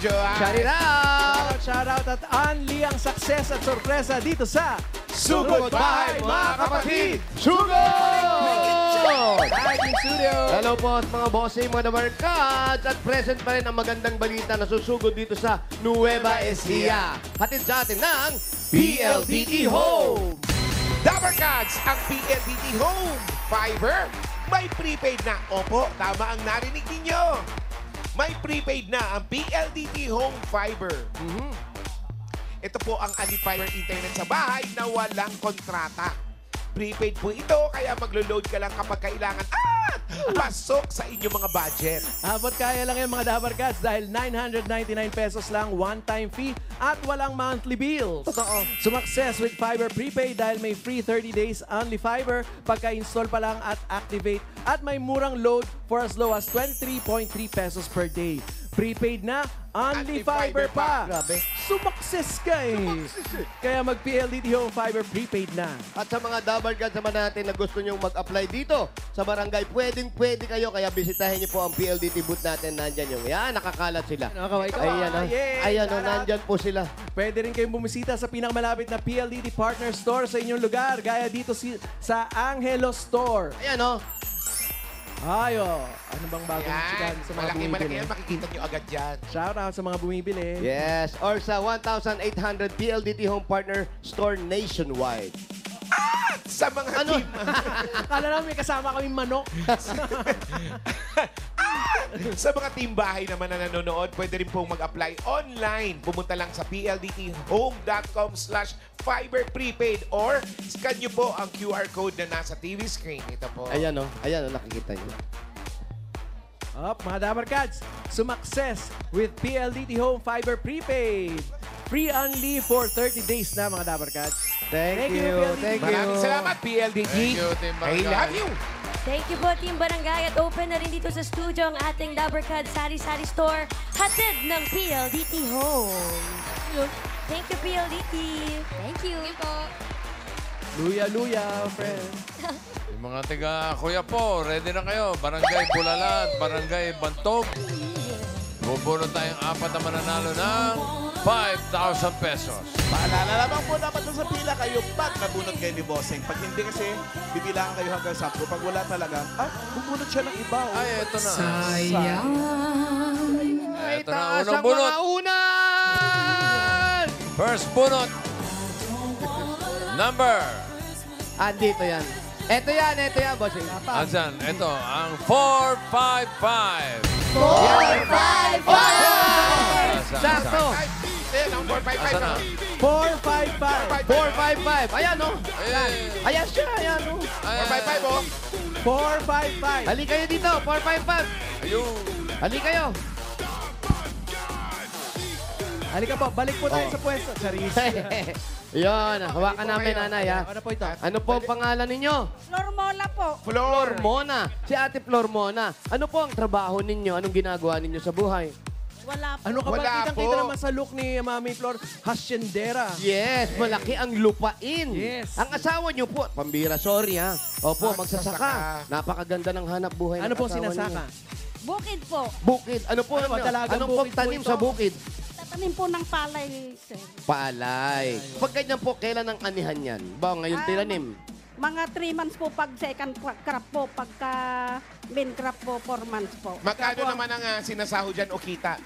studio. Shout it out! Shout out at Anli ang success at sorpresa dito sa Sugod Bahay, mga kapatid! Sugod! Live in studio. Hello po at mga bossing, mga namarkads. At present pa rin ang magandang balita na susugod dito sa Nueva Ecija. Hatid sa atin ng PLDT Home. Dabarkads, ang PLDT Home Fiber. May prepaid na. Opo, tama ang narinig ninyo. May prepaid na ang PLDT Home Fiber. Ito po ang Fiber Internet sa bahay na walang kontrata. Prepaid po ito, kaya maglo-load ka lang kapag kailangan. Pasok sa inyong mga budget. Abot kaya lang yung mga Dabarkads dahil 999 pesos lang one-time fee at walang monthly bills. Totoo. Sumakses with Fiber Prepaid dahil may free 30 days only Fiber pagka-install pa lang at activate at may murang load for as low as 23.3 pesos per day. Prepaid na, only Fiber pa. Grabe. Sumakses ka eh. Kaya mag-PLDT Home Fiber Prepaid na. At sa mga Dabarkads naman natin na gusto nyong mag-apply dito sa barangay, pwedeng-pwede kayo. Kaya bisitahin niyo po ang PLDT booth natin. Nandyan yung, yan, nakakalat sila. Nakakaway ka. Ayan, o. Yay! Ayan, o, Shout out. nandyan po sila. Pwede rin kayong bumisita sa pinakamalapit na PLDT Partner Store sa inyong lugar. Gaya dito sa Angelo Store. Ayan, o. Ayo, ano bang bagong Yan. chikan sa mga Malaki-malaki bumibili? yan. Makikita nyo agad yan. Shout out sa mga bumibili. Yes, or sa 1,800 PLDT Home Partner Store nationwide. Sa mga Ano? team. Akala namin may kasama kaming manok. Sa mga team bahay naman na nanonood, pwede rin pong mag-apply online. Pumunta lang sa pldthome.com/fiberprepaid or scan nyo po ang QR code na nasa TV screen. Ito po. Ayan, o. Ayan, o, nakikita niyo. Up, mga Dabarkads, sumakses with PLDT Home Fiber Prepaid. Free only for 30 days na, mga Dabarkads. Thank you. PLDT. Thank you. Maraming salamat, PLDT. Thank you, Team I Barangay. love you. Thank you po, Team Barangay. At open na rin dito sa studio ang ating Dabarkad Sari-Sari Store. Hatid ng PLDT Home. Thank you, PLDT. Thank you. Luya-luya, friend. Yung mga tiga Kuya po, ready na kayo. Barangay Bulalat, Barangay Bantog. Bubunod tayong apat na mananalo ng 5,000 pesos. Paalala lamang po dapat doon sa pila kayo pag nabunod kayo ni Bossing. Pag hindi kasi, bibilangan kayo hanggang 10. Pag wala talaga, bubunod siya ng iba. Oh. Ay, eto na. Sayang. Eto na, Taas unang ang bunot. mga unan! First bunot. Number. Andito yan. Ito yan, bossing. Ansan? Ito, ang 455. 455! Sakto! Ayan, ang 455. Asa na? 455. 455. Ayan, o. Ayan. Ayan siya, ayan, o. 455, oh. 455. Hali kayo dito, 455. Ayun. Hali kayo. Halika po, balik po tayo sa pwesto. Charis. Yun, hawakan namin, nanay, ha. Ano po ito? Ano po ang pangalan ninyo? Flormola po. Flor. Mona. Si Ate Flor Mona. Ano po ang trabaho ninyo? Anong ginagawa ninyo sa buhay? Wala po. Ano ka ba? Wala Kitang-kita po. naman sa look ni Mami Flor, hasyendera. Yes, malaki ang lupain. Yes. Ang asawa niyo po, pambira, sorry ha. Opo, Magsasaka. magsasaka. Napakaganda ng hanap buhay Ano ng po asawa sinasaka? ninyo. Bukid po. Bukid. Ano po? Ano ba, dalagang Anong bukid po pagtanim ito? sa bukid? Tatanim po ng palay, sir. Palay. Pag ganyan po, kailan ang anihan yan? Ba, ngayon tinanim? Mga 3 months po pag second crop po. Pagka main crop po, 4 months po. Magkano Kaya po, naman ang sinasahod dyan o kita?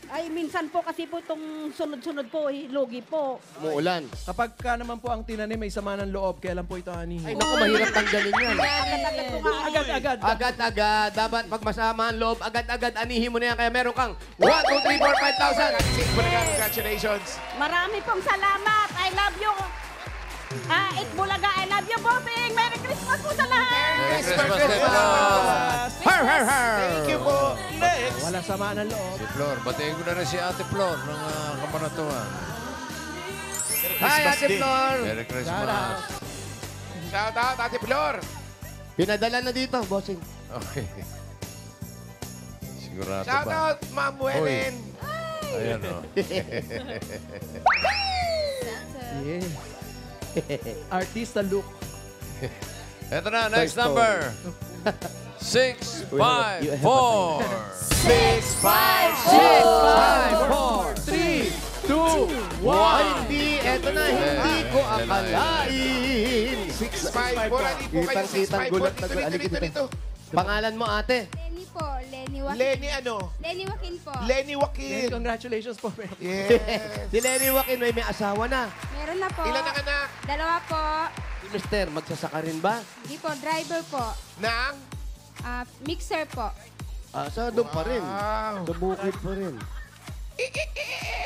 Ay, minsan po kasi po itong sunod-sunod po, lugi po. Umuulan. Kapag ka naman po ang tinanim may sama ng loob, kailan po ito anihin? Ay, naku, mahirap tanggalin yan. Agad-agad po nga. Agad-agad. Agad-agad. Dapat pag masama ang loob, agad-agad anihin mo na yan. Kaya meron kang 1, 2, 3, 4, 5,000. Congratulations. Marami pong salamat. I love you. Itbulaga, I love you, Bobing. Merry Christmas po sa lahat. Merry Christmas, Merry Ate Flor. Har, har, har. Thank you po. Next. Walang sama ng loob. Si Flor. Batiin ko na rin si Ate Flor ng Kamanatuan. Hi, Ate Flor. Merry Christmas. Shout out, Ate Flor. Pinadala na dito, bossing. Okay. Sigurado Shout ba? out, Ma'am Welen. Ayan o. Yeah. Artista look. Ito na, next Toy Story. number. 654. 6, 5, 4, 3, 2, 1. Ay, hindi. Eto na, hindi ko akalain. 654. Hindi po kayo. Kitang-kitang 654. gulat na Dito, gulat. dito, dito. Pangalan mo, ate? Lenny po, Lenny Joaquin. Lenny ano? Lenny Joaquin po. Lenny Joaquin. Congratulations po. Yes. Si Lenny Joaquin, may asawa na. Meron na po. Ilan ang anak? 2 po. Si Mister, magsasaka rin ba? Hindi po, driver po. Nang? Mixer po. Sa doon pa rin. Wow. Sa bukid pa rin.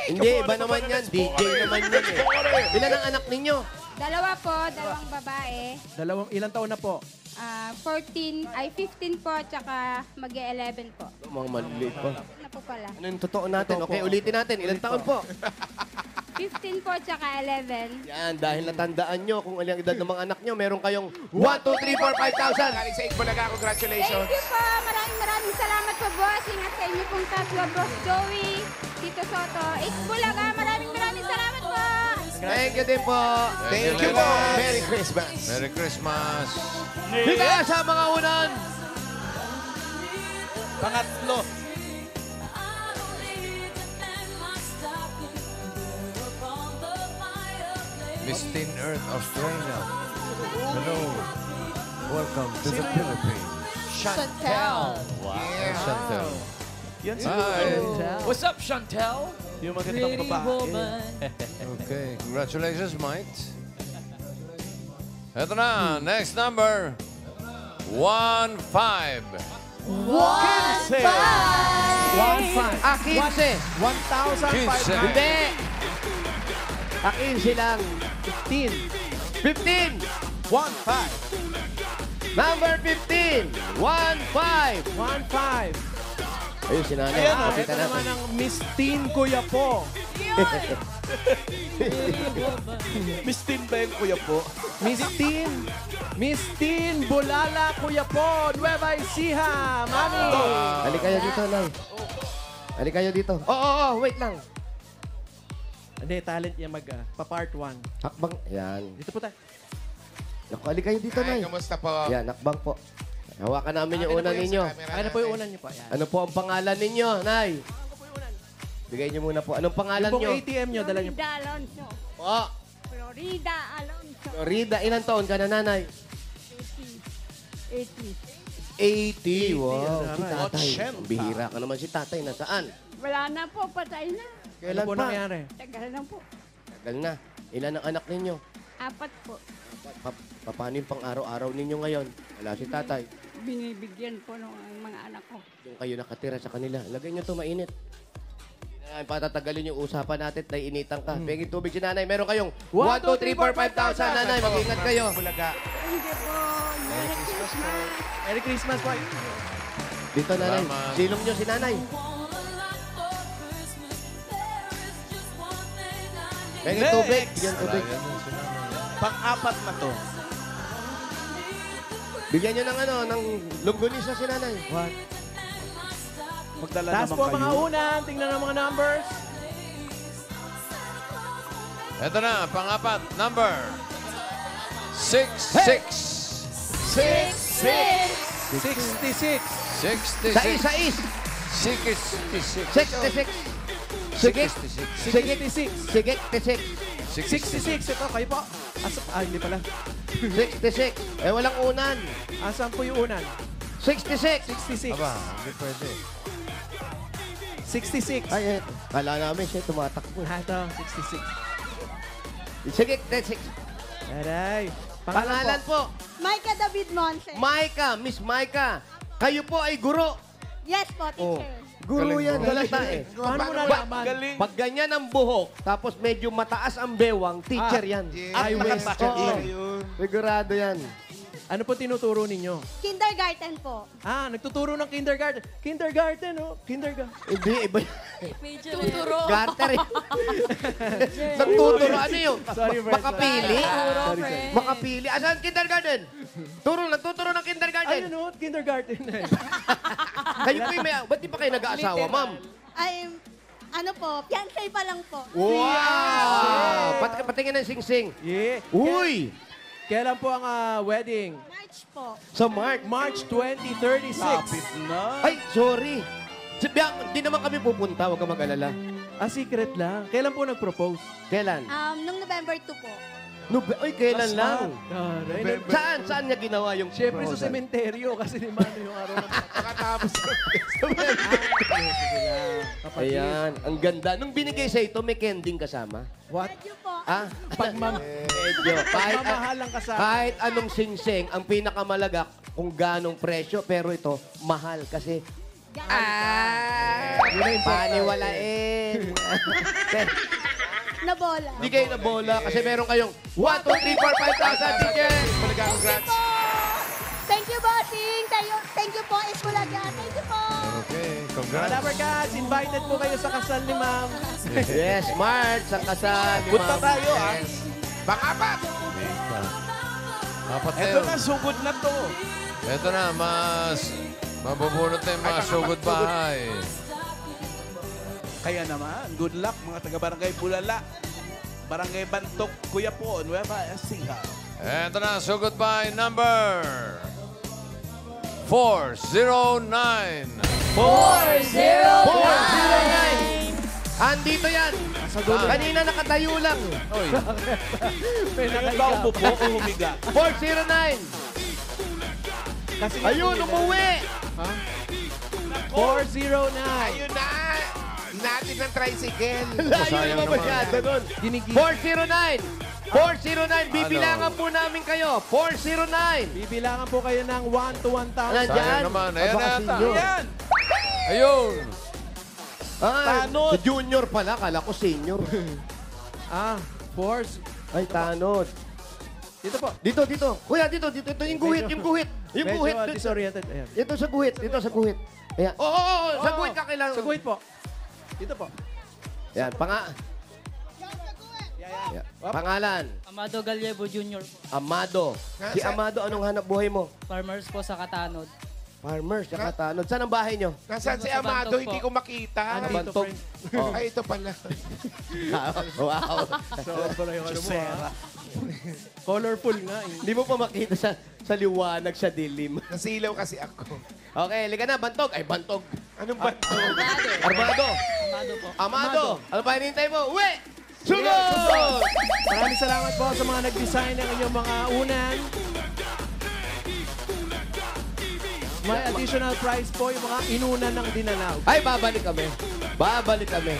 Hindi, iba naman yan. DJ naman yan eh. Ilan ang anak ninyo? 2 po, 2 babae. Ilang taon na po? 15 po, tsaka mag-11 po. Mga maliliit pa. Ano po pala? Ano yung totoo natin? Okay, ulitin natin. Ilang taon po? 15 po, tsaka 11. Yan, dahil natandaan nyo kung ilang edad ng mga anak nyo, meron kayong 1, 2, 3, 4, 5,000. Galing sa Itbulaga. Congratulations. Thank you po. Maraming salamat po, boss. Ingat sa inyo pong tatlo, Boss Joey, Tito Soto. Bulaga, maraming salamat po. Thank you din po. Thank you po. Merry Christmas. Merry Christmas. Higa sa mga unan. Pangatlo. Miss Teen Earth, Australia. Hello. Welcome to the Philippines. Chantel. Wow. Chantel. Yan si Hi. What's up, Chantel? yung magandang babae. Okay. Congratulations, Mike. Ito na. Next number. 15. 1, 5. 15. 1,500. Hindi. 15 lang. 15. 15. 1-5. Number 15. 1, 5. 1, 5. Ayun, si nanay. Ayan, oh. Pakita Ito naman natin. ang Miss Teen Kuya po. Miss Tin ba yung kuya po? Miss Teen Bulala Kuya po. Nueva Ecija. Mami. Halika kayo dito, Nay. Halika kayo dito. Oo, wait lang. Hindi, talent niya pa-part 1. Hakbang. Yan. Dito po tayo. Naku, halika kayo dito, Ay, Nay. kamusta po? Yan, hakbang po. Hawakan namin yung una ninyo. Ano po yung unan niyo po? Yan. Ano po ang pangalan ninyo, Nay? Bigay niyo muna po. Anong pangalan Yung niyo? pong ATM niyo, dala niyo po. Florida Alonso. Po. Florida Alonso. Florida, ilang taon ka na, Nanay? 80. 80. Wow. Si Ay, tatay. 80. Bihira ka naman si tatay. Nasaan? Wala na po, patay na. Ano Kailan po pa? nangyari? Tagal na po. Tagal na. Ilan ang anak ninyo? 4 po. Paano yung pang-araw-araw ninyo ngayon? Wala si tatay. Binibigyan po ng mga anak ko. Doon kayo nakatira sa kanila. Lagay nyo to mainit. Hindi na patatagalin yung usapan natin na initan ka. Peging tubig si nanay. Meron kayong 1, 2, 3, 4, 5,000. Nanay, mag-ingat kayo. Bulaga. Thank you po. Merry Christmas. Merry Christmas po. Dito, nanay. Salamat. Silong nyo si nanay. Peging Next. tubig. Bigyan tubig. Pang-apat na to. Bigyan nyo ng ng longganisa si nanay. What? Magdala Taas naman po ang kayo. mga unan. Tingnan ang mga numbers. Ito na. Pang-apat. Number. 66. 66. 66. Sais. 66. 66. Sigit. 66. Sigit. 66. Ito, kayo po. Hindi pala. 66. Eh, walang unan. Asan po yung unan? 66. 66. Aba, hindi pwede. 66. Ay, kala namin siya tumatakbo. Ito, 66. Sigit. 66. Aray. Pangalan po. Maika David Monse. Maika, Miss Maika. Kayo po ay guro. Yes po, Oh. teacher. Guro yan, halata eh. Paano mo nalaman? Galing. Pag ganyan ang buhok, tapos medyo mataas ang bewang, teacher yan. Ay, West. Oo. Sigurado yan. Ano po tinuturo ninyo? Kindergarten po. Nagtuturo ng kindergarten. Kindergarten, oh. Kindergarten. Hindi, iba Tuturo. Garter eh. Nagtuturo, ano yun? Sorry, Fred. Makapili? Tuturo, friend. Makapili. Asan kindergarten? Nagtuturo ng kindergarten. Ay, ano? Kindergarten. Kayo po yung may, ba't di pa kayo nag-aasawa, ma'am? Ay, ano po, fiancé pa lang po. Wow! Patingin ng sing-sing. Yeah. Uy! Kailan po ang wedding? March po. Sa March. March 2036. Kapit na. Ay, sorry. Di naman kami pupunta. Huwag ka mag-alala. Secret lang. Kailan po nag-propose? Kailan? Nung November 2 po. Ay, kailan lang? Taray. Saan niya ginawa yung Siyempre sa proposal? sementeryo kasi ni Mano yung araw ng Pagkatapos. kapatid. Ayan, ang ganda. Nung binigay sa ito, may kending kasama. What? Thank you po. Medyo. Pagmamahal lang kasama. Kahit anong singsing, ang pinakamalaga kung ganong presyo, pero ito, mahal kasi Yun ang important. paniwalain. Nabola. Hindi kayo na bola kasi meron kayong 1, 2, 3, 4, 5,000 tickets. Bulaga, congrats. Thank you, bossing. Thank you po, Esbulaga. Thank you po. Okay, Mga congrats. Dapper Cats, invited po kayo sa kasal ni Ma'am. Yes, March, ang kasal. ni Punta Ma'am. tayo, ah. Pang-apat. Apat na Ito yun. na, sugod na to. Ito na, mabubunot na yung mga sugod bahay. Kaya naman, good luck mga taga-barangay Bulala. Barangay Bantok, Kuya po, Nueva Ecija. Ito na, sugod bahay number 409. 409. Andito yan. Kanina nakatayo lang. Oy, Ikaw po po o humiga? 409. Kasi Ayun, umuwi. 409. Ayun na. Natin ng tricycle. Layo sayang naman naman. masyado doon. Ginigil. 409. 409. Bibilangan po namin kayo. 409. Bibilangan po kayo ng 1 to 1,000. Nandyan. sayang naman. Ayan Baka na yata. senior. Ayan! Ayun. Tanod. Junior pala. Kala ko senior. Force. Ay, tanod. Dito po. Dito, dito. Kuya, dito, dito. Ito yung guhit, yung guhit. Yung guhit. Medyo disoriented. Ayan. Ito sa guhit, dito sa guhit. Ayan. Oo, sa guhit ka kailangan. Sa guhit po. Dito po. Yan, Yan. Pangalan, Amado Gallego Jr. po. Amado. Si Amado, anong hanap buhay mo? Farmers po sa Katanod. Farmers, saka tanod. Saan ang bahay nyo? Nasaan si Sa Amado? Bantog Hindi po. ko makita. Andito, Bantog. friend. Oh. Ay, ito pala. Wow. So, pala yung ano mo, ha? Colorful nga. Eh. Hindi mo pa makita sa liwanag, sa dilim. Nasilaw kasi ako. Okay, liga na, bantog. Ay, bantog. Anong ba? Armado. Amado po. Amado. Ano pa hinihintay mo? Uwi! Sugod! Maraming salamat po sa mga nag-design ng inyong mga unan. May additional price po yung mga inunan ng dinalaw. Ay, babalik kami. Babalik kami.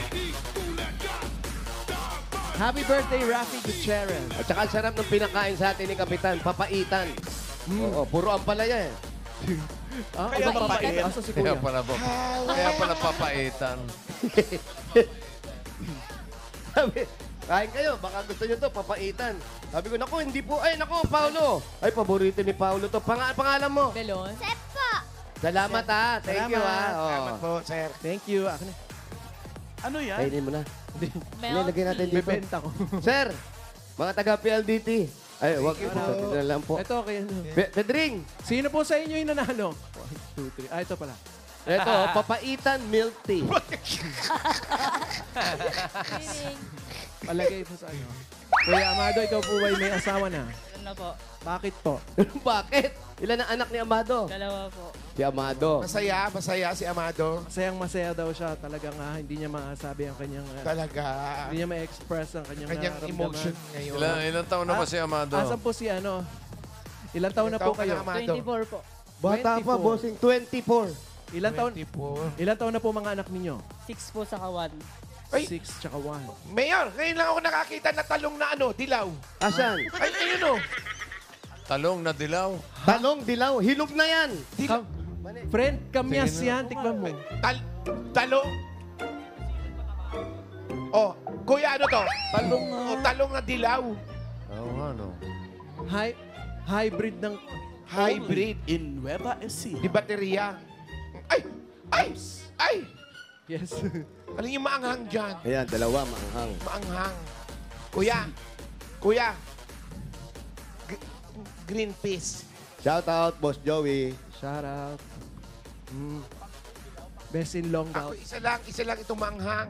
Happy birthday, Rafi Gutierrez. At saka ang sarap ng pinakain sa atin ni Kapitan, papaitan. Oo, puro ampalaya eh. Kaya papait. Asa si Kaya Kuya? pala po. Kaya pala papaitan. Sabi, kain kayo, baka gusto nyo to, papaitan. Sabi ko, naku, hindi po. Ay, naku, Paolo. Ay, paborito ni Paolo to. Pangalan mo? Belon. Sep po. Salamat ha. Thank you ha. Salamat Oh. po, sir. Thank you. Ako na. Ano yan? Kainin mo na. Hindi, lagyan natin dito. Bebenta ko. Sir, mga taga PLDT. Ay, wag po. Na lang po. Ito, kaya ano. Pedring, Sino po sa inyo yung nanalo? 1, 2, 3. Ito pala. ito, papaitan milk tea. Palagay po sa inyo. Kuya Amado, ikaw po ba may asawa na? Ano na po? Bakit po? Bakit? Ilan ang anak ni Amado? Dalawa po. Si Amado. Masaya si Amado. Masayang masaya daw siya. Talagang hindi niya masabi ang kanyang... Talaga. hindi niya ma-express ang kanyang, Kanyang nararamdaman. emotion ngayon. Ilan taon na ba si Amado? Asan po si ano? Ilan taon na po Ilan taon ka kayo? na, Amado? 24 po. Bata pa, 24. bossing. 24. Ilan taon? 24. Ilan taon na po mga anak ninyo? 6 po sa Kawan. Ay. 6 tsaka 1. Mayor, ngayon lang ako nakakita na talong na dilaw. Asan? Ay, ayun Talong na dilaw. Talong, dilaw. Hinog na yan. Dilaw. Friend, kamyas yan. Tikman mo. Talong. Oh, kuya, ano to? Talong Talong na dilaw. Oo nga, no. hybrid ng... Hybrid. In Nueva Ecija. Di baterya. Ay! Ay! Ay! Yes. Ano yung maanghang dyan? Ayan, dalawa, maanghang. Maanghang. Kuya. Green peas. Shout out, Boss Joey. Shout out. Best in long Ako, out. isa lang itong maanghang.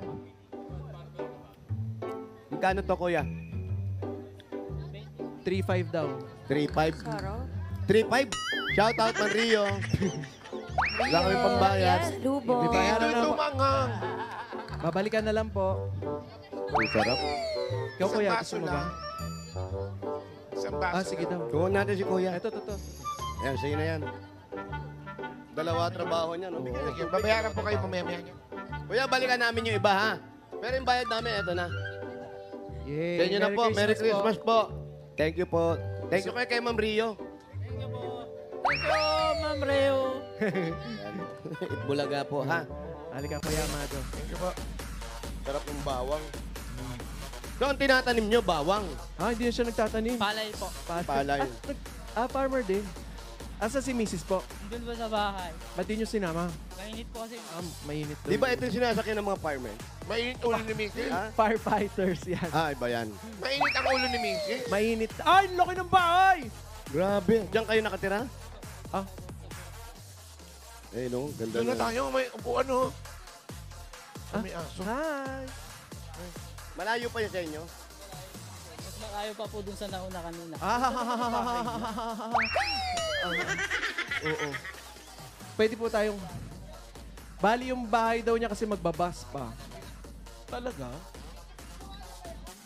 Magkano to, kuya? 3-5 daw. 3-5. Sarap. 3-5. Shout out, Manrio. Wala kami pambayad. Yes, Lubo. Di ba? Ito yung tumanghang. Babalikan na lang po. Ang sarap. Ikaw, Isang kuya, baso gusto mo ba? lang. Isang baso. Ah, sige daw. Tuwan natin si Kuya. Ito, ito. Ayan, sa'yo na yan. Dalawa trabaho niya, no? Bigyan Sige, babayaran po kayo mamaya-maya niyo. Kuya, balikan namin yung iba, ha? Pero yung bayad namin, eto na. Yay. Sa inyo na po. Merry Christmas po. Thank you po. Thank you kay Ma'am Rio. Thank you po. Thank you, Ma'am Reo. Itbulaga po, ha? Halika, Kuya Amado. Thank you po. Sarap ng bawang. So, ang tinatanim nyo, bawang. Ah, hindi na siya nagtatanim. Palay po. Palay. Farmer din. Asa si Mrs. po? Doon po sa bahay. Ba't di nyo sinama? Mainit po kasi. Mainit doon. Di ba ito yung sinasakyan ng mga farmer? Mainit ulo ni Missy. Ha? Firefighters yan. Ah, iba yan. Mainit ang ulo ni Missy. Mainit. Ay, laki ng bahay! Grabe. Diyan kayo nakatira? Ah, Eh, no? Ganda Doon na na. tayo. May upuan, no? May aso. hi! Malayo pa yun sa inyo? Mas malayo pa po dun sa nauna kanina. Oo. Pwede po tayong... Bali yung bahay daw niya kasi magbabas pa. Talaga?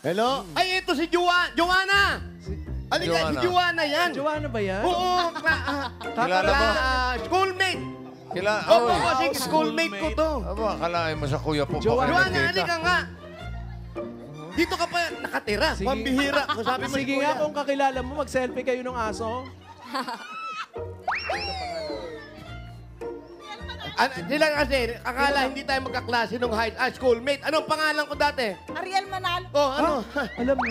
Hello? Ay, ito si Joanna! Alika, si Joanna. Joanna yan! Joanna ba yan? Oo! Kilala mo? Schoolmate! Kila, Oo, oy. kasi schoolmate ko to. Aba, akalain mo sa kuya po. Joanna. Joanna, Joanna, alika nga! Dito ka pa nakatira. Sige. Pambihira. Kung sabi mo Sige si nga, Kuya. kung kakilala mo, mag-selfie kayo ng aso. Sila kasi, akala hindi tayo magkaklase nung schoolmate. Anong pangalan ko dati? Ariel Manalo. Oh, ano? Alam mo?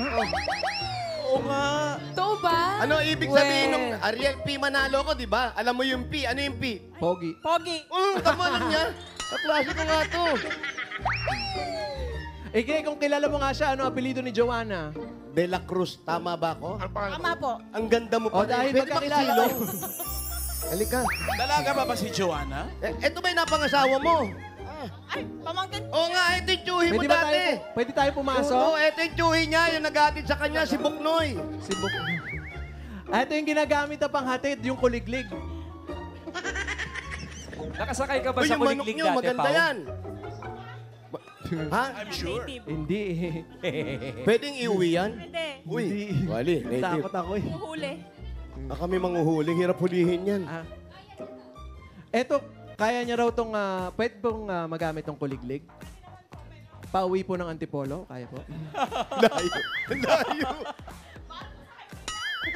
Oo nga. Totoo ba? Ano ibig sabihin nung Ariel P. Manalo ko, di ba? Alam mo yung P. Ano yung P? Pogi. Pogi. Tama lang niya. Kaklase ko nga to. Eh, kaya kung kilala mo nga siya, ano apelido ni Joanna? De La Cruz, tama ba ako? Ang pangalan Tama po. Ang ganda mo pa. O, dahil Pwede magkakilala makisilong. kayo. Halika. Dalaga ba ba si Joanna? Eto ba yung napangasawa mo? Ay, pamangkin. Oo nga, ito yung tsuhi mo Pwede ba dati. pwede tayo pumasok? Oo, ito yung tsuhi niya. Yung nag-atid sa kanya, si Buknoy. Si Buk. Ito yung ginagamit na panghatid, yung kuliglig. Nakasakay ka ba Uy, sa yung manok kuliglig niyo, dati, maganda Pao? yan. Ha? I'm sure. Native. Hindi. Pwedeng iuwi yan? Hindi. Uy, Hindi. wali, native. Takot ako eh. Uhuli. Kami manghuhuling, hirap hulihin yan. Ah. Eto, kaya niya raw itong, pwede pong magamit tong kuliglig? Pauwi po ng Antipolo, kaya po. Layo. Layo.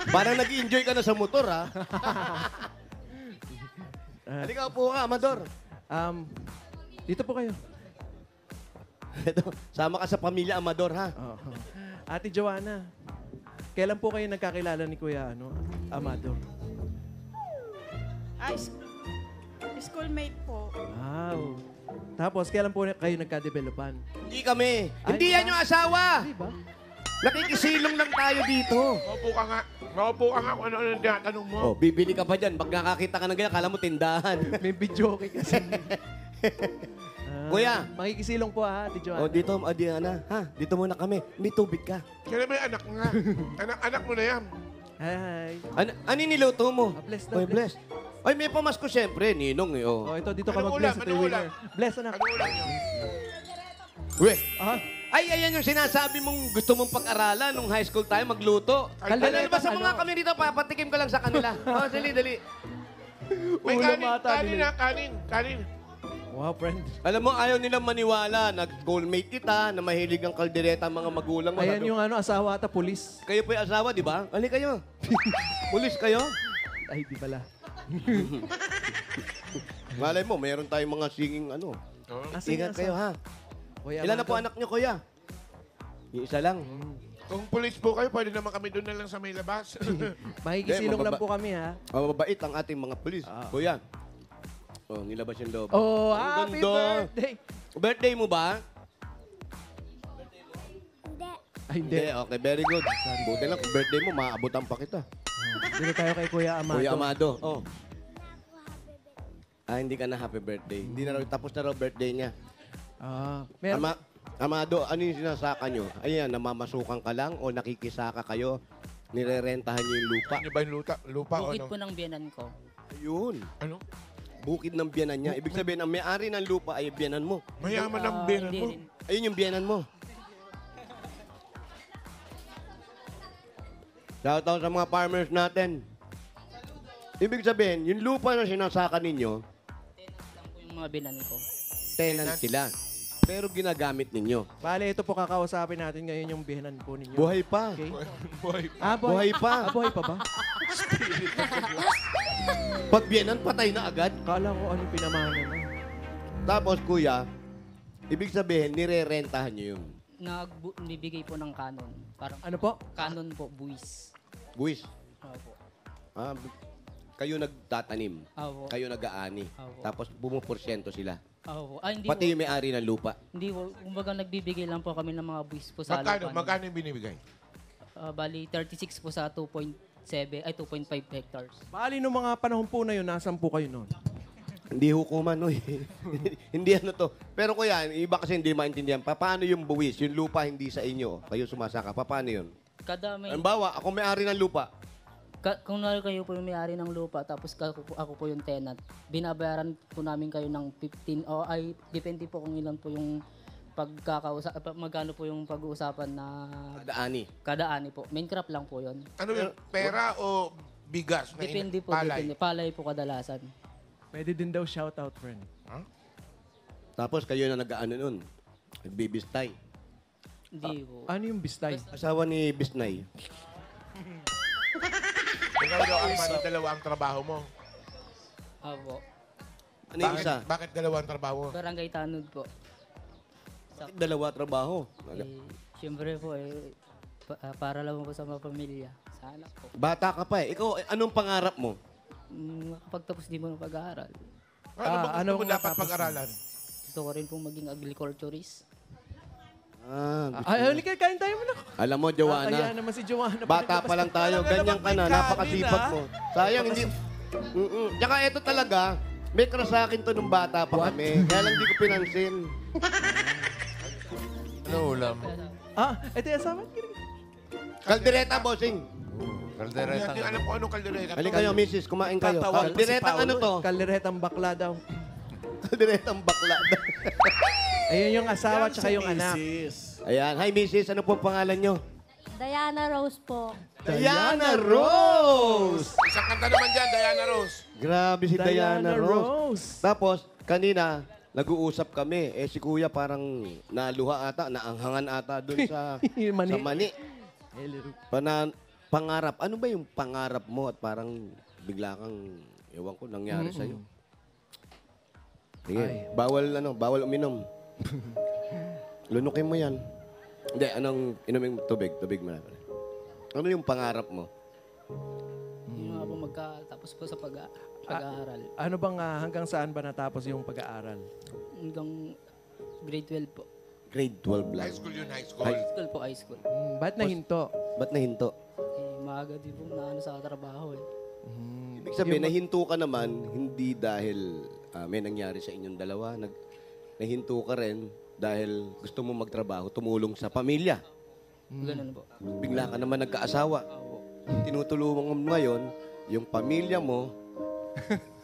Parang nag-enjoy ka na sa motor, ha? Halika po ka, Amador. Dito po kayo. Ito, sama ka sa pamilya Amador, ha? Oh. Ate Joanna, kailan po kayo nagkakilala ni Kuya Amador? Ay, schoolmate po. Wow. Tapos, kailan po kayo nagka-developan? Hindi kami. Ay, Hindi yan yung asawa. Di ba? Nakikisilong lang tayo dito. Maupo ka nga. Maupo ka nga kung ano ang tinatanong mo. Oh, bibili ka pa dyan. Pag nakakita ka ng ganyan, kala mo tindahan. May video okay kasi. Kuya. Makikisilong po Ate Joanna. Oh, dito, Diana. Ha? Dito muna kami. May tubig ka. Kaya may anak nga. Anak mo na yan. Hi. Ano niluto mo? Bless daw, Oy, bless. Ay, may pamasko siyempre. Ninong, eh. Oh. Oh, ito, dito ka Anong mag-bless ulam? sa Anong winner. ulam? Bless, anak. Ano ulam niyo? Uy. Ah, Ay, ayan yung sinasabi mong gusto mong pag-aralan nung high school tayo, magluto. Kaldereta, Ano ba sa mga ano? kami dito, papatikim ka lang sa kanila. Oh, dali, dali. May Ulam kanin. ata Kanin nila. na, kanin. Kanin. wow, friend. Alam mo, ayaw nilang maniwala na schoolmate kita, na mahilig ang kaldereta ang mga magulang mo. Ayan Sabi, yung asawa ata, pulis. Kayo po yung asawa, di ba? Ali kayo. Pulis kayo. Ay, di pala. Malay mo, meron tayong mga singing ano. Sige, Ingat kayo, ha? Kuya Ilan na Amado. po anak niyo, kuya? Yung isa lang. Kung pulis po kayo, pwede naman kami doon na lang sa may labas. Makikisilong Hindi, lang po kami, ha? Mababait ang ating mga pulis. Kuya. Oh, nilabas yung loob. Oh, Ang happy ganda. birthday! Birthday mo ba? Ay, hindi. Hindi. Okay, very good. Buti lang, kung birthday mo, maabutan pa kita. Dito tayo kay Kuya Amado. Kuya Amado. Oh. Hindi ka na happy birthday. Hindi na raw, tapos na raw birthday niya. Meron, Amado, ano yung sinasaka nyo? Ayan, namamasukan ka lang o nakikisaka kayo Nirerentahan niyo yung lupa. Ano ba yung lupa o Bukid ano? po ng biyanan ko. Ayun. Ano? Bukid ng biyanan niya. Ibig sabihin, ang may-ari ng lupa ay biyanan mo. Mayaman ang Ah, binan hindi mo. rin. Ayun yung biyanan mo. Shoutout sa mga farmers natin. Ibig sabihin, yung lupa na sinasaka ninyo, Lang po yung mga biyanan ko. tenant sila. Pero ginagamit ninyo. Bale, ito po kakausapin natin ngayon yung bihanan po ninyo. Buhay pa. Okay? Boy, Buhay pa. Ah, buhay pa ba? Pag biyanan, patay na agad. Kala ko ano pinamana mo. Tapos, kuya, ibig sabihin, nirerentahan nyo yun. Nagbibigay po ng kanon. Parang Ano po? kanon po, buwis. Buwis. Opo. Ah, kayo nagtatanim. Opo. Kayo nag-aani. Opo. Tapos bumuporsyento sila. Opo. Ah, hindi Pati po. yung may-ari ng lupa. Hindi po. Kumbaga nagbibigay lang po kami ng mga buwis po sa magkano? lupa. Magkano yung binibigay? Bali, 36 po sa 2.7, ay 2.5 hectares. Bali, nung mga panahon po na yun, nasan po kayo noon? Hindi hukuman, no? Hindi ano to. Pero kuya, iba kasi hindi maintindihan. Paano yung buwis? Yung lupa hindi sa inyo. Kayo sumasaka. Paano yun? Kada may... Halimbawa, ako may-ari ng lupa. Kung kayo po yung may-ari ng lupa, tapos ako po yung tenant, binabayaran po namin kayo ng 15, o ay, depende po kung ilan po yung magkano po yung pag-uusapan na Daani. kadaani po. Main crop lang po yun. Ano yun? Pera o bigas? Na Depende po, palay? depende. Palay po kadalasan. Pwede din daw shoutout, friend. Tapos kayo na nag-ano nun. Nagbibistay. Hindi po. Ano yung bistay? Asawa ni Bisnay. Ikaw daw ang dalawa ang trabaho mo. Opo. Ano yung isa? Bakit dalawa ang trabaho mo? Barangay Tanod po. Dalawa trabaho. Siyempre po, para lang po sa mga pamilya. Sa anak ko. Bata ka pa eh. Ikaw, anong pangarap mo? Makapagtapos din mo ng pag-aaral. Ano ba ano gusto mo nga dapat tapos pag-aralan? Gusto ko rin pong maging agriculturist. Ay, halika, kain tayo muna. Alam mo, Joanna, Kaya naman si Joanna. bata pa lang tayo. Ganyan ka na. Napakasipag mo. Sayang, hindi... Tsaka ito talaga, may crush sa akin to nung bata pa kami. Kaya lang di ko pinansin. Ano ulam? Ito yung asawa. Kaldereta, bossing. Kaldereta. Hindi alam ko anong kaldereta. Halika kayo, misis. Kumain kayo. Tatawag pa si Kalderetang ano to? Kaliretang bakla daw. Kalderetang bakla. Ayun yung asawa tsaka yung anak. Ayan. Hi, misis. Ano po pangalan nyo? Diana Rose po. Diana Rose! Isang kanta naman dyan, Diana Rose. Grabe si Diana Rose. Rose. Tapos, kanina, nag-uusap kami. Eh, si kuya parang naluha ata, naanghangan ata dun sa Mani. sa mani. Pangarap. Ano ba yung pangarap mo at parang bigla kang, ewan ko, nangyari sa'yo? Sige, bawal uminom. Lunukin mo yan. Hindi, anong inumin tubig? Tubig mo na. Ano yung pangarap mo? Yung mga po magkatapos po sa pag-aaral. Ano bang hanggang saan ba natapos yung pag-aaral? Hanggang grade 12 po. Grade 12 lang. High school yun, high school. High school po, high school. Ba't nahinto? Ba't nahinto? Maaga din po na sa trabaho eh. Ibig sabihin, nahinto ka naman, hindi dahil may nangyari sa inyong dalawa. Nahinto ka rin dahil gusto mo magtrabaho, tumulong sa pamilya. Ganun po. Bigla ka naman nagkaasawa. Tinutulungan mo ngayon yung pamilya mo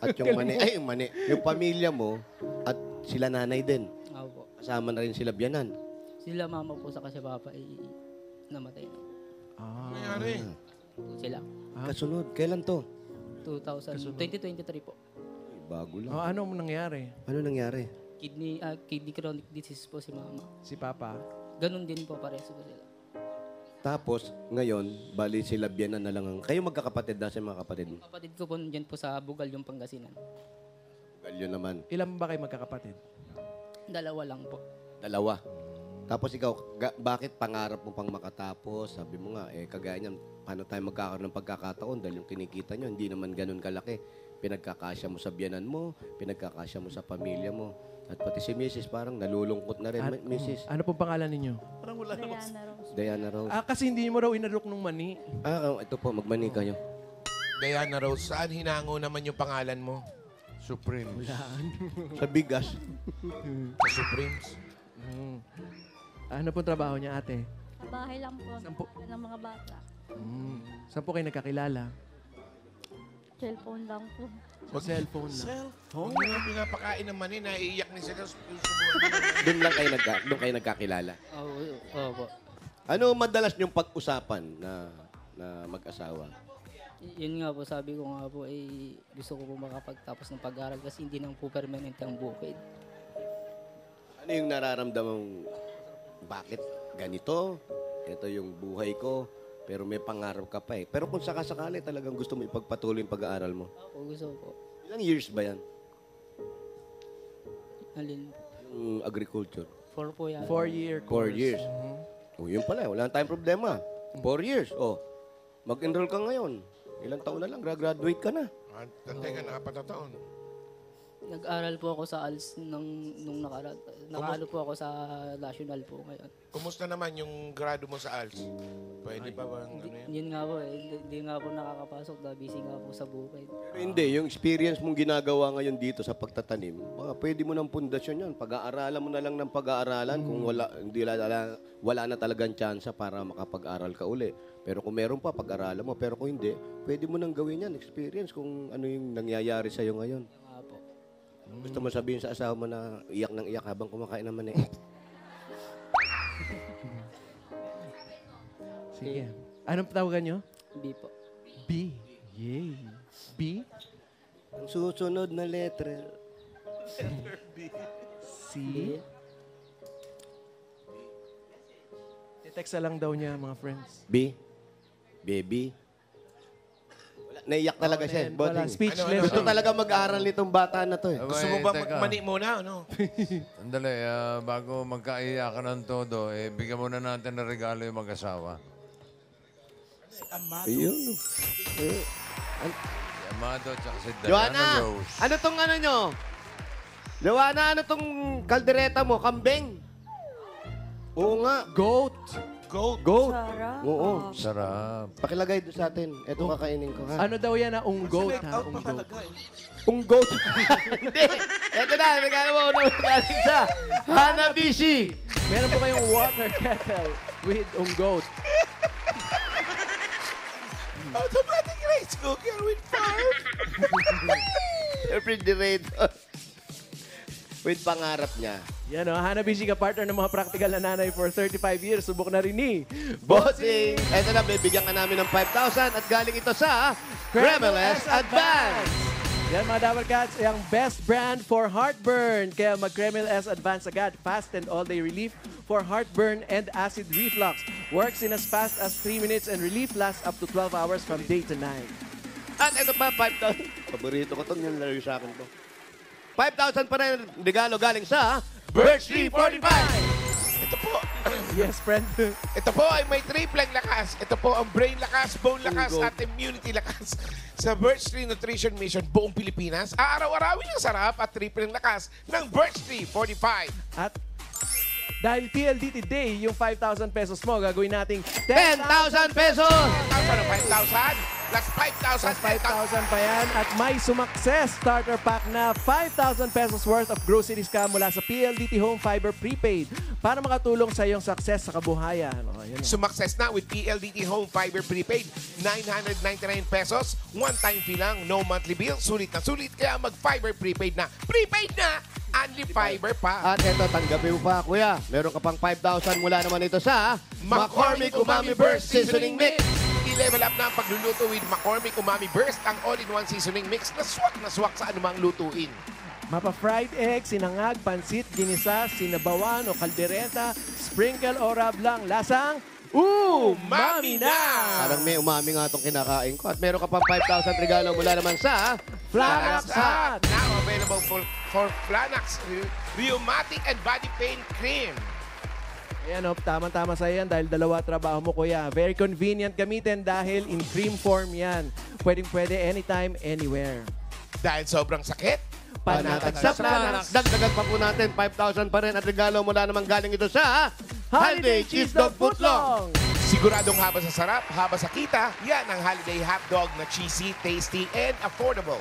at yung yung pamilya mo at sila nanay din. Opo. Kasama na rin sila biyanan. Sila mama po sa kasi papa ay namatay na. Nangyari. Sila. Kasunod, kailan to? 2023 po. Bago lang. Anong nangyari? Ano nangyari? Kidney chronic disease po si mama. Si Papa? Ganun din po pares po sila. Tapos, ngayon, bali sila biyanan na lang ang... Kayo magkakapatid na sa mga kapatid mo? Kapatid ko po dyan po sa Bugal yung Pangasinan. Galyo naman. Ilan ba kayo magkakapatid? Dalawa lang po. Dalawa. Tapos ikaw, bakit pangarap mo pang makatapos? Sabi mo nga, kagaya niyan, paano tayo magkakaroon ng pagkakataon? Dahil yung kinikita nyo, hindi naman ganun kalaki. Pinagkakasya mo sa biyanan mo, pinagkakasya mo sa pamilya mo. At pati si Mrs. parang nalulungkot na rin, Mrs. Ano pong pangalan ninyo? Parang wala naman. Diana Rose. Diana Rose. Kasi hindi mo raw inalok nung mani. Ito po, magmani kayo. Diana Rose, saan hinango naman yung pangalan mo? Supreme. Sa bigas. Sa Supremes. Ano pong trabaho niya, ate? Sa bahay lang po Sampu. ng mga bata. Saan po kayo nagkakilala? Cellphone lang po. Sa cellphone na. Huwag mo nga pinapakain ng mani, naiiyak ni sila. Doon kayo nagkakilala. Opo. Ano madalas niyong pag-usapan na mag-asawa? Yun nga po, sabi ko nga po, gusto ko po makapagtapos ng pag-aaral kasi hindi nang po permanent ang bukid. Ano yung nararamdaman bakit ganito? Ito yung buhay ko, pero may pangarap ka pa eh. Pero kung sakasakali talagang gusto mo ipagpatuloy yung pag-aaral mo, Ako gusto ko po. ilang years ba yan? Alin? Yung agriculture? 4 po yan. 4-year 4 course. years. O yun pala, wala tayong problema. 4 years. O, mag-enroll ka ngayon. Ilang taon na lang, graduate ka na. Teka, nakapatataon. Nag-aral po ako sa ALS nung nakaano po ako sa national po ngayon. Kumusta naman yung grado mo sa ALS? Pwede pa bang ano yan? Yun nga po hindi nga po nakakapasok dahil busy nga po sa bukid. Pero hindi, yung experience mong ginagawa ngayon dito sa pagtatanim, baka pwede mo ng pundasyon yan. Pag-aaralan mo na lang ng pag-aaralan kung wala na talagang tsansa para makapag-aral ka uli. Pero kung meron pa, pag-aralan mo. Pero kung hindi, pwede mo nang gawin yan, experience kung ano yung nangyayari sa'yo ngayon. Nga po. Gusto mo sabihin sa asawa mo na iyak ng iyak habang kumakain naman eh. Sige. Anong tawagan nyo? B po. B. Yay. B. Ang susunod na letra. C. I-text lang daw niya, mga friends. B. Baby. Wala, naiyak talaga siya. Wala, Boting. speechless. Gusto talaga mag-aaral nitong bata na to eh. Gusto mo ba magmani muna, ano? Andali, bago magkaiyakan ng todo, bigyan muna natin ng regalo yung mag-asawa. Ayun. Si Amado at si Diana Joanna, Rose. ano tong ano nyo? Joanna, ano tong kaldereta mo? Kambing? Oo nga. Goat. Goat. Sarap. Oo. Sarap. Pakilagay doon sa atin. Ito kakainin ko ha. Ano daw yan na unggoat, ha? Unggoat. Unggoat. Hindi. Ito na. Regalo mo na galing sa Hanabishi. Meron po kayong water kettle with unggoat. Automatic rice cooker with farm. Refrigerator. With pangarap niya. Yan o, Hanabishi ka partner ng mga practical na nanay for 35 years. Subok na rin ni Bossing! Ito na, bibigyan ka namin ng 5,000 at galing ito sa Kreml S Advance. Yan mga Dabber Cats, ang best brand for heartburn. Kaya mag-Kreml S Advance agad. Fast and all-day relief for heartburn and acid reflux. Works in as fast as 3 minutes and relief lasts up to 12 hours from day to night. At ito pa, 5,000. Paborito ko ito, yung laro sa akin to. 5,000 pa rin regalo galing sa Birch Tree 45. Ito po. Yes, friend. Ito po ay may triple lakas. Ito po ang brain lakas, bone lakas, at immunity lakas. Sa Birch Tree Nutrition Mission buong Pilipinas, aaraw-arawin ang sarap at triple lakas ng Birch Tree 45. At dahil PLDT Day, yung 5,000 pesos mo, gagawin nating 10,000 pesos! 5,000 plus 5,000. 5,000 pa yan. At may sumakses starter pack na 5,000 pesos worth of groceries ka mula sa PLDT Home Fiber Prepaid para makatulong sa iyong success sa kabuhayan. O, yan. Sumakses na with PLDT Home Fiber Prepaid. 999 pesos. One-time fee lang. No monthly bill. Sulit na sulit. Kaya mag-Fiber Prepaid na. Prepaid na! Only Fiber pa. At ito, tanggapin mo pa, kuya. Meron ka pang 5,000 mula naman ito sa McCormick Umami Burst Seasoning Mix. I-level up na ang pagluluto with McCormick Umami Burst, ang all-in-one seasoning mix na swak sa anumang lutuin. Mapa-fried egg, sinangag, pansit, ginisa, sinabawan o kaldereta, sprinkle o rub lang. Lasang umami na! Parang may umami nga itong kinakain ko. At meron ka pang 5,000 regalo mula naman sa Flanax Hot! Now available for Flanax Rheumatic and Body Pain Cream. Ayan o, tama-tama sa yan dahil dalawa trabaho mo, kuya. Very convenient gamitin dahil in cream form yan. Pwedeng-pwede anytime, anywhere. Dahil sobrang sakit, Panatag sa sa Flanax. Flanax. Dagdagan pa po natin 5,000 pa rin at regalo mula naman galing ito sa Holiday Cheese Dog Footlong! siguradong haba sa sarap, haba sa kita, yan ang holiday hotdog na cheesy, tasty, and affordable.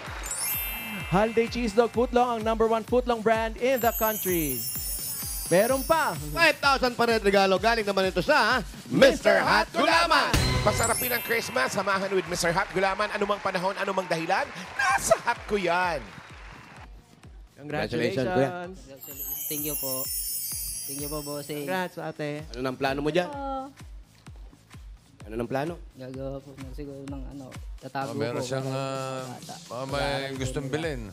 Holiday Cheese Dog Footlong, ang #1 footlong brand in the country. Meron pa. 5,000 pa rin regalo galing naman ito sa Mr. Hot Gulaman. Pasarapin ang Christmas, samahan with Mr. Hot Gulaman. Anumang panahon, anumang dahilan, nasa hot ko yan. Congratulations, kuya. Thank you po. Thank you po, bossing. Congrats, ate. Ano nang plano mo dyan? Ano nang plano? Gagawa po ng siguro ng tatago po. Meron siyang may gustong bilhin.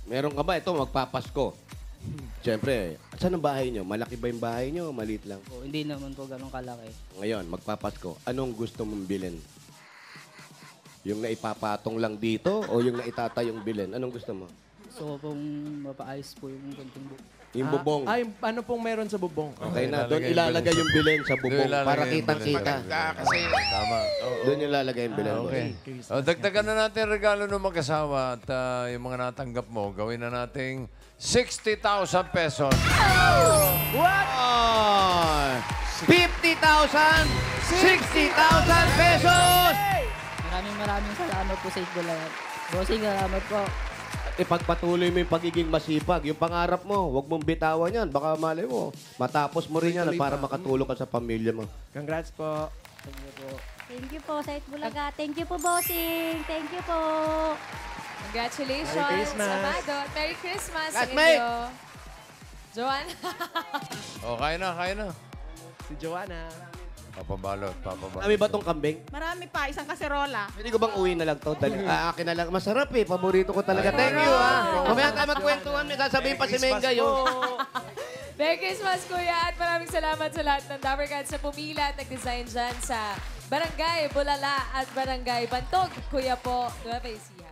Meron ka ba? Ito, magpapasko. Siyempre, saan ang bahay nyo? Malaki ba yung bahay nyo? Maliit lang. Po, hindi naman po ganun kalaki. Ngayon, magpapasko. Anong gusto mong bilhin? Yung naipapatong lang dito o yung naitatayong bilhin? Anong gusto mo? So pong mapaayos po yung konting buko. Yung bubong. Ay, ano pong meron sa bubong? Okay na, doon ilalagay yung bilhin sa bubong Doon ilalagay para yung kitang-kita. Maganda kasi Tama. Doon ilalagay yung bilhin. Okay. Dagdagan na natin ang regalo ng mag-asawa at yung mga natanggap mo, gawin na nating 60,000 pesos. What? 50,000! 60,000 pesos! Maraming salamat po sa Itbulayan. Bossing, salamat po. Ipagpatuloy mo yung pagiging masipag. Yung pangarap mo, huwag mong bitawan yan. Baka malay mo, matapos mo rin yan para makatulong ka sa pamilya mo. Congrats po. Thank you po. Thank you po sa Itbulaga. Thank you po, bossing. Thank you po. Congratulations, Merry Christmas. Amado. Merry Christmas sa Classmate! inyo. Joanne. Kaya na. Si Joanna. Papabalot. Kami ba tong kambing? Marami pa, isang kaserola. Pwede ko bang uwi na lang to? Akin na lang. Masarap eh. Paborito ko talaga. Thank you ha. Mamaya tayo magkwentuhan. May sasabihin pa si Menga yun. Merry Christmas, Kuya. At maraming salamat sa lahat ng Dabber Cats na pumila at nag-design dyan sa Barangay Bulala at Barangay Bantog. Kuya po, Nueva Ecija.